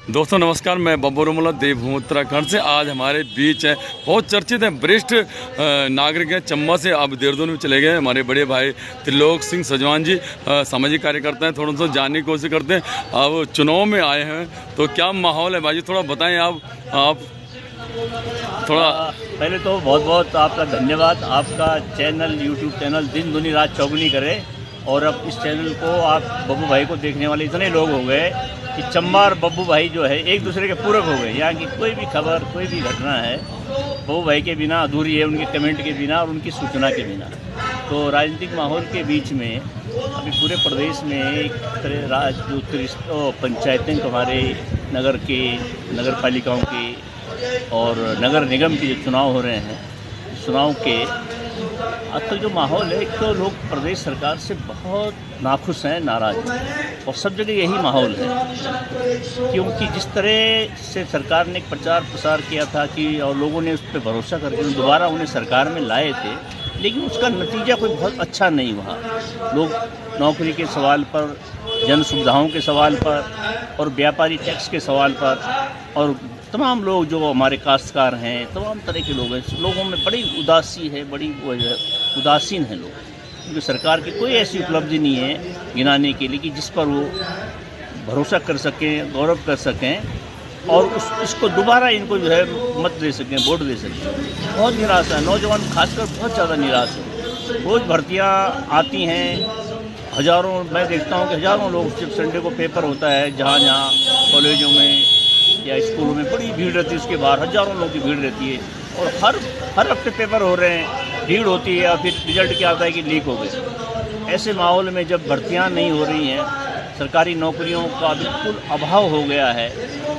दोस्तों नमस्कार, मैं बब्बू रोमोला देवभूमि उत्तराखंड से। आज हमारे बीच है बहुत चर्चित हैं, वरिष्ठ नागरिक हैं। चंबा से अब देहरादून में चले गए हमारे बड़े भाई त्रिलोक सिंह सजवान जी, सामाजिक कार्यकर्ता हैं। थोड़ा सा जानने की कोशिश करते हैं। अब चुनाव में आए हैं तो क्या माहौल है भाई जी, थोड़ा बताएं आप थोड़ा। पहले तो बहुत बहुत आपका धन्यवाद। आपका चैनल, यूट्यूब चैनल दिन दुनी रात चौगुनी करे, और अब इस चैनल को आप बब्बू भाई को देखने वाले इतने लोग हो गए कि चंबा और बब्बू भाई जो है एक दूसरे के पूरक हो गए। यहाँ की कोई भी खबर, कोई भी घटना है, बब्बू भाई के बिना अधूरी है, उनके कमेंट के बिना और उनकी सूचना के बिना। तो राजनीतिक माहौल के बीच में अभी पूरे प्रदेश में एक तरह जो पंचायतें हमारे नगर के, नगर पालिकाओं के और नगर निगम के जो चुनाव हो रहे हैं, चुनाव के आजकल जो माहौल है, एक तो लोग प्रदेश सरकार से बहुत नाखुश हैं, नाराज़ हैं, और सब जगह यही माहौल है। क्योंकि जिस तरह से सरकार ने प्रचार प्रसार किया था कि और लोगों ने उस पर भरोसा करके दोबारा उन्हें सरकार में लाए थे, लेकिन उसका नतीजा कोई बहुत अच्छा नहीं हुआ। लोग नौकरी के सवाल पर, जन सुविधाओं के सवाल पर और व्यापारी टैक्स के सवाल पर, और तमाम लोग जो हमारे काश्तकार हैं, तमाम तरह के लोग हैं, लोगों में बड़ी उदासी है, बड़ी उदासीन है लोग। क्योंकि सरकार की कोई ऐसी उपलब्धि नहीं है गिनाने के लिए कि जिस पर वो भरोसा कर सकें, गौरव कर सकें और इसको दोबारा इनको जो है मत दे सकें, वोट दे सकें। बहुत निराशा है, नौजवान खासकर बहुत ज़्यादा निराश है। रोज़ भर्तियाँ आती हैं, हज़ारों, मैं देखता हूँ कि हज़ारों लोग, जब संडे को पेपर होता है, जहाँ जहाँ कॉलेजों में या स्कूलों में बड़ी भीड़ रहती है, उसके बाहर हज़ारों लोगों की भीड़ रहती है, और हर हफ्ते पेपर हो रहे हैं, भीड़ होती है, और फिर रिजल्ट क्या आता है कि लीक हो गए। ऐसे माहौल में जब भर्तियाँ नहीं हो रही हैं, सरकारी नौकरियों का बिल्कुल अभाव हो गया है,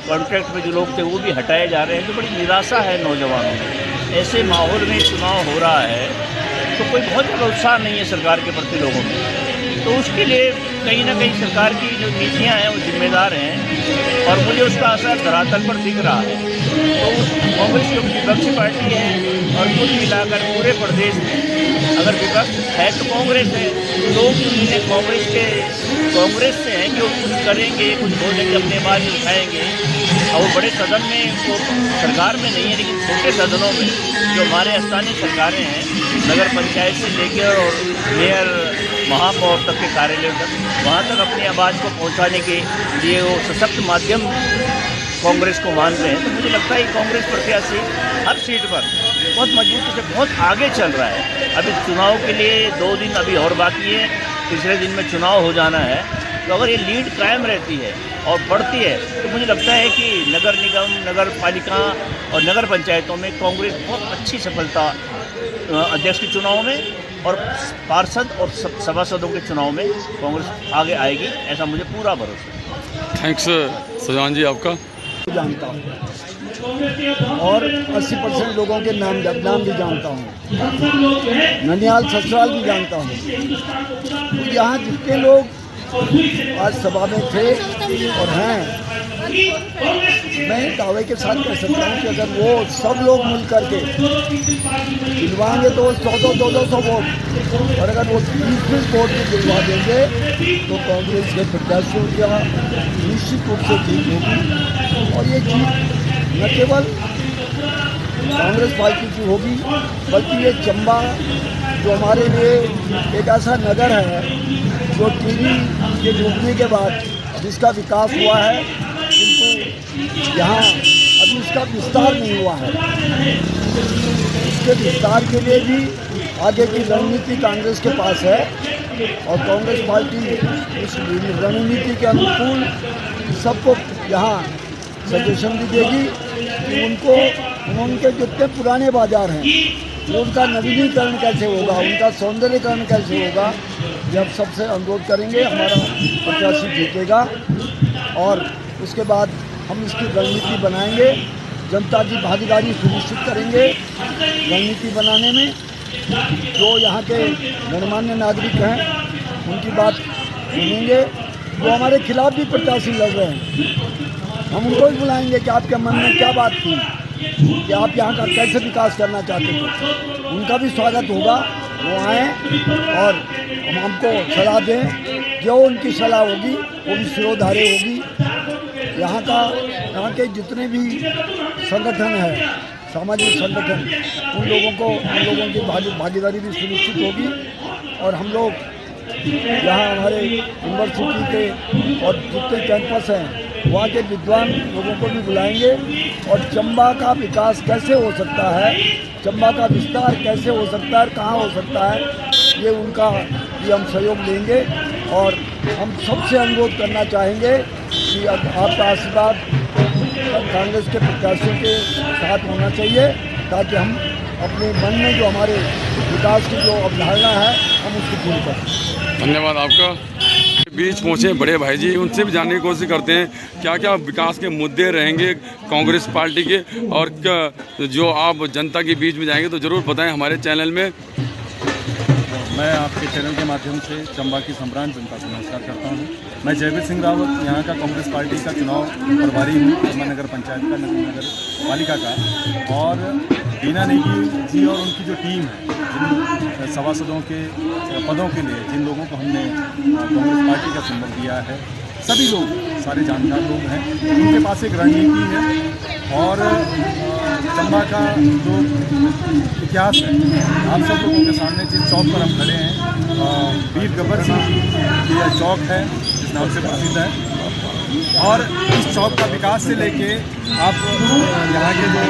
कॉन्ट्रैक्ट में जो लोग थे वो भी हटाए जा रहे हैं, तो बड़ी निराशा है नौजवानों में। ऐसे माहौल में चुनाव हो रहा है तो कोई बहुत ज़्यादा उत्साह नहीं है सरकार के प्रति लोगों में। तो उसके लिए कहीं ना कहीं सरकार की जो नीतियाँ हैं वो जिम्मेदार हैं, और मुझे उसका असर धरातल पर दिख रहा है। तो कांग्रेस जो विपक्षी पार्टी है, और कुल मिलाकर पूरे प्रदेश में अगर विपक्ष है तो कांग्रेस है। लोग इन्हें कांग्रेस से हैं कि वो कुछ करेंगे, कुछ बोलेंगे, अपने आवाज़ उठाएंगे, और वो बड़े सदन में, वो सरकार में नहीं है लेकिन छोटे सदनों में जो हमारे स्थानीय सरकारें हैं, नगर पंचायत से लेकर और मेयर, महापौर तक के कार्यालय तक, वहाँ तक अपनी आवाज़ को पहुँचाने के लिए वो सशक्त माध्यम कांग्रेस को मान रहे हैं। तो मुझे लगता है कांग्रेस प्रत्याशी हर सीट पर बहुत मजबूती से बहुत आगे चल रहा है। अभी चुनाव के लिए 2 दिन अभी और बाकी है, तीसरे दिन में चुनाव हो जाना है। तो अगर ये लीड कायम रहती है और बढ़ती है तो मुझे लगता है कि नगर निगम, नगर पालिका और नगर पंचायतों में कांग्रेस बहुत अच्छी सफलता, अध्यक्ष के चुनाव में और पार्षद और सभासदों के चुनाव में कांग्रेस आगे आएगी, ऐसा मुझे पूरा भरोसा है। थैंक्स सजवान जी आपका। जानता हूँ और 80% लोगों के नाम भी जानता हूँ, ननिहाल ससुराल भी जानता हूँ। तो यहाँ जितने लोग आज सभा में थे और हैं, मैं दावे के साथ कह सकता हूँ कि अगर वो सब लोग मिल करके दिलवाएंगे तो 100-200 वोट, और अगर वो 20 वोट भी दिलवा देंगे तो कांग्रेस के प्रत्याशियों का निश्चित रूप से जीत होगी। और ये जीत न केवल कांग्रेस पार्टी की होगी, बल्कि ये चंबा जो हमारे लिए एक ऐसा नगर है जो टीवी के डूबने के बाद जिसका विकास हुआ है, किंतु यहाँ अभी इसका विस्तार नहीं हुआ है। इसके विस्तार के लिए भी आगे की रणनीति कांग्रेस के पास है, और कांग्रेस पार्टी इस रणनीति के अनुकूल सबको यहाँ सजेशन भी देगी कि उनके जितने पुराने बाजार हैं उनका नवीनीकरण कैसे होगा, उनका सौंदर्यीकरण कैसे होगा। जब सबसे अनुरोध करेंगे, हमारा प्रत्याशी जीतेगा, और उसके बाद हम इसकी रणनीति बनाएंगे, जनता की भागीदारी सुनिश्चित करेंगे रणनीति बनाने में। जो यहाँ के गणमान्य नागरिक हैं उनकी बात सुनेंगे। जो हमारे खिलाफ भी प्रत्याशी लड़ रहे हैं, हम उनको भी बुलाएंगे कि आपके मन में क्या बात थी, कि आप यहाँ का कैसे विकास करना चाहते थे। उनका भी स्वागत होगा, वो आएँ और हमको सलाह दें। जो उनकी सलाह होगी वो भी सिरोधार्य होगी। यहाँ के जितने भी संगठन हैं, सामाजिक संगठन, उन लोगों की भागीदारी भी सुनिश्चित होगी। और हम लोग यहाँ हमारे यूनिवर्सिटी के और जितने कैंपस हैं वहाँ के विद्वान लोगों को भी बुलाएंगे और चंबा का विकास कैसे हो सकता है, चंबा का विस्तार कैसे हो सकता है, कहाँ हो सकता है, ये हम सहयोग लेंगे। और हम सबसे अनुरोध करना चाहेंगे कि आपका आशीर्वाद कांग्रेस के प्रत्याशियों के साथ होना चाहिए, ताकि हम अपने मन में जो हमारे विकास की जो अवधारणा है हम उसको पूरी कर सकें। धन्यवाद आपका। बीच पहुँचे बड़े भाई जी, उनसे भी जानने की कोशिश करते हैं क्या क्या विकास के मुद्दे रहेंगे कांग्रेस पार्टी के, और जो आप जनता के बीच में जाएंगे तो ज़रूर बताएं हमारे चैनल में। मैं आपके चैनल के माध्यम से चंबा की सम्रांत जनता को नमस्कार करता हूँ। मैं जयवीर सिंह रावत, यहाँ का कांग्रेस पार्टी का चुनाव प्रभारी हूँ, चंबा नगर पंचायत का, नगर पालिका का। और बीना नेगी जी और उनकी जो टीम है, जिन सभासदों के पदों के लिए जिन लोगों को हमने कांग्रेस पार्टी का सिंबल दिया है, सभी लोग सारे जानकार लोग हैं। उनके पास एक रणनीति है और चंबा का जो इतिहास है आप सब लोगों के सामने जिस चौक पर हम खड़े हैं, वीर गब्बर सिंह जी की यह चौक है, जिस नाम से प्रसिद्ध है। और इस चौक का विकास से लेके आप यहाँ के जो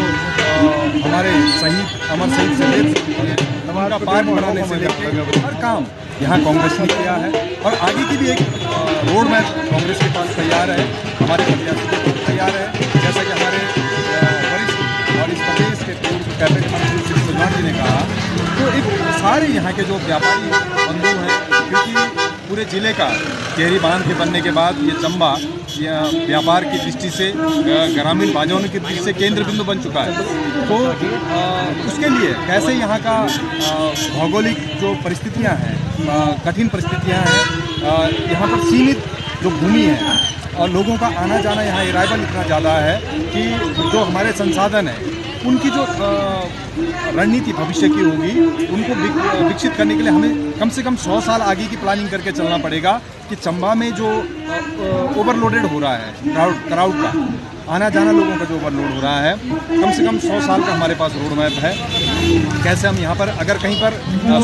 हमारे शहीद अमर शहीद शहीद का पार्क बनाने से लेकर हर काम यहाँ कांग्रेस ने किया है। और आगे की भी एक रोड मैप कांग्रेस के पास तैयार है, हमारे प्रत्याशी तैयार है। जैसा कि हमारे वरिष्ठ और इस प्रदेश के पूर्व कैबिनेट मंत्री श्री सजवान जी ने कहा, तो एक सारे यहाँ के जो व्यापारी बंधु हैं, क्योंकि पूरे ज़िले का केरी बांध के बनने के बाद ये चंबा व्यापार की दृष्टि से, ग्रामीण बाजारों की दृष्टि से केंद्र बिंदु बन चुका है। तो उसके लिए कैसे यहाँ का भौगोलिक जो परिस्थितियाँ हैं, कठिन परिस्थितियाँ हैं, यहाँ पर सीमित जो भूमि है और लोगों का आना जाना यहाँ अराइवल इतना ज़्यादा है कि जो हमारे संसाधन हैं उनकी जो रणनीति भविष्य की होगी, उनको विकसित करने के लिए हमें कम से कम 100 साल आगे की प्लानिंग करके चलना पड़ेगा। कि चंबा में जो ओवरलोडेड हो रहा है क्राउड का आना जाना, लोगों का जो ओवरलोड हो रहा है, कम से कम 100 साल का हमारे पास रोड मैप है। कैसे हम यहाँ पर अगर कहीं पर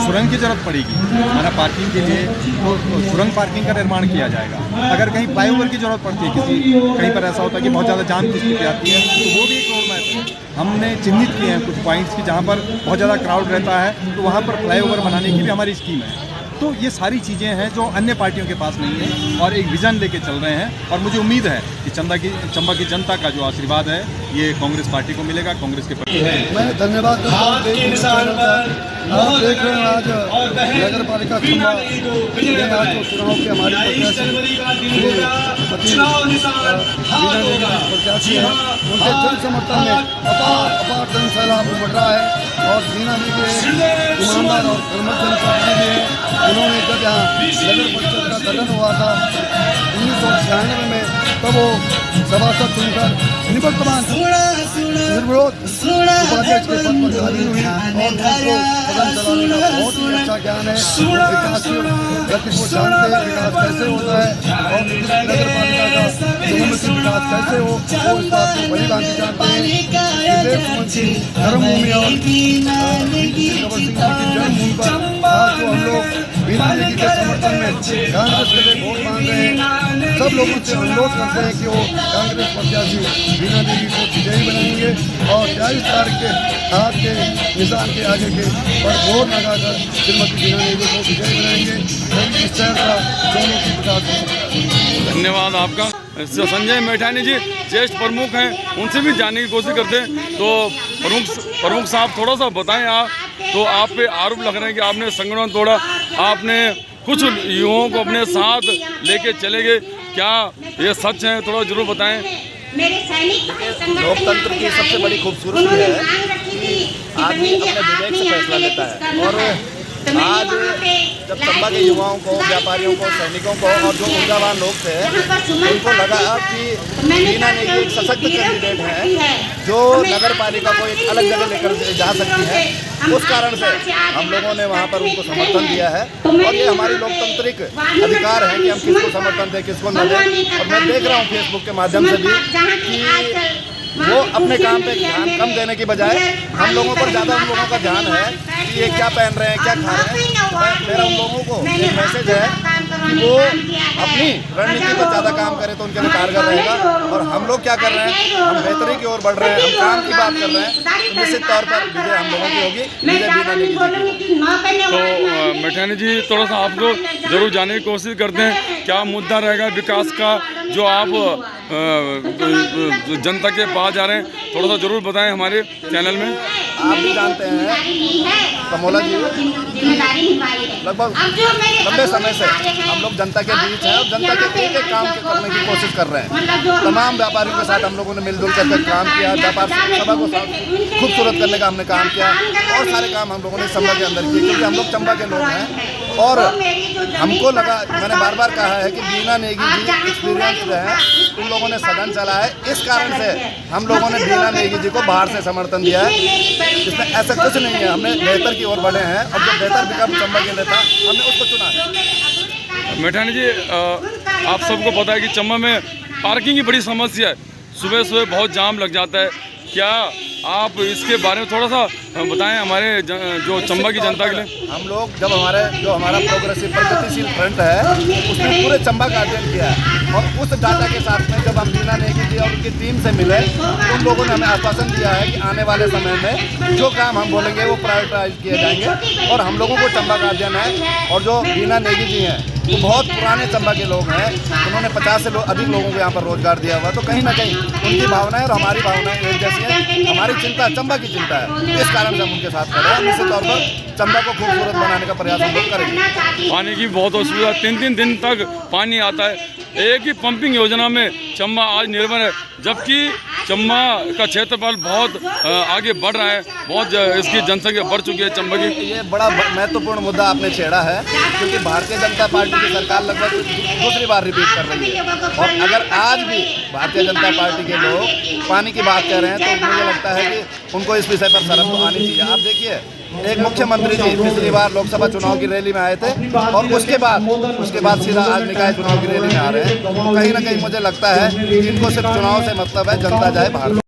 सुरंग की ज़रूरत पड़ेगी हमारा पार्किंग के लिए, तो सुरंग पार्किंग का निर्माण किया जाएगा। अगर कहीं फ्लाईओवर की ज़रूरत पड़ती है, कहीं पर ऐसा होता है कि बहुत ज़्यादा जाम की स्थिति आती है, तो वो भी एक रोड मैप है। हमने चिन्हित किए हैं कुछ पॉइंट्स की जहाँ पर बहुत ज़्यादा क्राउड रहता है, तो वहाँ पर फ्लाईओवर बनाने की भी हमारी स्कीम है। तो ये सारी चीज़ें हैं जो अन्य पार्टियों के पास नहीं है, और एक विज़न लेके चल रहे हैं। और मुझे उम्मीद है कि चंबा की जनता का जो आशीर्वाद है ये कांग्रेस पार्टी को मिलेगा, कांग्रेस के प्रति। मैं धन्यवाद करता हूँ। आप देख रहे हैं आज नगर पालिका चंबा में आज जो चुनाव के हमारे प्रत्याशी हैं, उनके जन समर्थन में अपार जन सैलाब उमड़ रहा है। और बीना जी के ईमानदार और कर्मठ जनप्रतिनिधि भी हैं। उन्होंने जब यहाँ नगर परिषद का गठन हुआ था 1996 में, तब वो सभासद चुनकर निवर्तमान निर्विरोध उपाध्यक्ष के पद पर हाजिर हुई और उनको सदन चलाने का बहुत ही अच्छा ज्ञान है। विकास की गति को जानते हैं, विकास कैसे होता है और नगर पालिका का बहुमुखी विकास कैसे हो, वो इस बात को बड़ी भांति जानते हैं। विदेश मंत्री धर्मभूमि और गब्बर सिंह जी की जन्मभूमि पर आज जो हम लोग बीना देवी के समर्थन में कांग्रेस के लिए वोट मांग रहे हैं, सब लोगों से अनुरोध करते हैं कि वो कांग्रेस प्रत्याशी बीना देवी को विजयी बनाएंगे और 23 तारीख के हाथ के निशान के आगे के पर वोट लगाकर श्रीमती बीना देवी को विजयी बनाएंगे। इस शहर का दोनों की विकास। धन्यवाद आपका। संजय मैठानी जी ज्येष्ठ प्रमुख हैं, उनसे भी जानने की कोशिश करते हैं। तो प्रमुख साहब थोड़ा सा बताएं आप, तो आप पे आरोप लग रहे हैं कि आपने संगठन तोड़ा, आपने कुछ युवाओं को अपने साथ लेके चले गए, क्या ये सच है? थोड़ा जरूर बताएं। लोकतंत्र की सबसे बड़ी खूबसूरती है कि आदमी अपने विवेक से फैसला लेता है और आज जब चंबा के युवाओं को, व्यापारियों को, सैनिकों को और जो ऊर्जावान लोग थे उनको लगा कि बीना नेगी एक सशक्त कैंडिडेट है जो नगर पालिका को एक अलग जगह लेकर जा सकती है, उस कारण से हम लोगों ने वहाँ पर उनको समर्थन दिया है। और ये हमारी लोकतांत्रिक अधिकार है कि हम किसको समर्थन दें, किसको न दें। और मैं देख रहा हूँ फेसबुक के माध्यम से भी कि वो अपने काम पे ध्यान कम देने की बजाय हम लोगों पर ज़्यादा उन लोगों का ध्यान है कि ये क्या पहन रहे हैं, क्या खा रहे हैं। मेरा उन लोगों को एक मैसेज है कि वो अपनी रणनीति पर ज़्यादा काम करें तो उनके लिए कारगर रहेगा। और हम लोग क्या कर रहे हैं, हम बेहतरी की ओर बढ़ रहे हैं, हम काम की बात कर रहे हैं, तो निश्चित तौर पर विजय हम लोगों की होगी, विजय बीना नेगी जी। तो मैठानी जी, थोड़ा सा आपको जरूर जानने की कोशिश करते हैं, क्या मुद्दा रहेगा विकास का जो आप जनता के पास जा रहे हैं, थोड़ा सा जरूर बताएं हमारे चैनल में। आप भी जानते हैं कमोला जी, लगभग लंबे समय से हम लोग जनता के बीच हैं और जनता के एक एक काम करने की कोशिश कर रहे हैं। तमाम व्यापारियों के साथ हम लोगों ने मिलजुल करके काम किया, व्यापार सभा को खूबसूरत करने का हमने काम किया और सारे काम हम लोगों ने चंबा के अंदर किए, क्योंकि हम लोग चंबा के लोग हैं। और हमको लगा, मैंने बार बार कहा है कि बीना नेगी जी एक्सपीरियंस है, उन लोगों ने सदन चला है, इस कारण से हम लोगों ने बीना नेगी जी को बाहर से समर्थन दिया है। इसमें ऐसा कुछ नहीं है, हमने बेहतर की ओर बढ़े हैं और जो बेहतर विकल्प चंबा के लिए था हमने उसको चुना है। मैठानी जी, आप सबको पता है कि चंबा में पार्किंग की बड़ी समस्या है, सुबह सुबह बहुत जाम लग जाता है। क्या आप इसके बारे में थोड़ा सा बताएं हमारे जो चंबा की जनता के लिए। हम लोग जब हमारा प्रोग्रेसिव प्रगतिशील फ्रंट है उसने पूरे चंबा का अध्ययन किया है और उस डाटा के साथ में जब हम बीना नेगी जी और उनकी टीम से मिले तो उन लोगों ने हमें आश्वासन दिया है कि आने वाले समय में जो काम हम बोलेंगे वो प्रायोरिटाइज किए जाएंगे। और हम लोगों को चंबा का अध्ययन है और जो बीना नेगी जी हैं वो बहुत पुराने चंबा के लोग हैं, उन्होंने 50 से अधिक लोगों को यहाँ पर रोजगार दिया हुआ। तो कहीं ना कहीं उनकी भावनाएं और हमारी भावनाएं एक जैसी है, हमारी चिंता चंबा की चिंता है, इस कारण से हम उनके साथ खड़े हैं। निश्चित तौर पर चंबा को खूबसूरत बनाने का प्रयास हम लोग करेंगे। पानी की बहुत असुविधा, 3-3 दिन तक पानी आता है। एक ही पंपिंग योजना में चंबा आज निर्भर है, जबकि चंबा का क्षेत्रफल बहुत आगे बढ़ रहा है, बहुत इसकी जनसंख्या बढ़ चुकी है चंबा की। ये बड़ा महत्वपूर्ण मुद्दा आपने छेड़ा है, क्योंकि भारतीय जनता पार्टी की सरकार लगभग दूसरी बार रिपीट कर रही है। और अगर आज भी भारतीय जनता पार्टी के लोग पानी की बात कर रहे हैं तो मुझे लगता है कि उनको इस विषय पर शर्म तो आनी चाहिए। आप देखिए, एक मुख्यमंत्री जी पिछली बार लोकसभा चुनाव की रैली में आए थे और उसके बाद सीधा आज निकाय चुनाव की रैली में आ रहे हैं। तो कहीं ना कहीं मुझे लगता है कि इनको सिर्फ चुनाव से मतलब है, जनता जाए बाहर।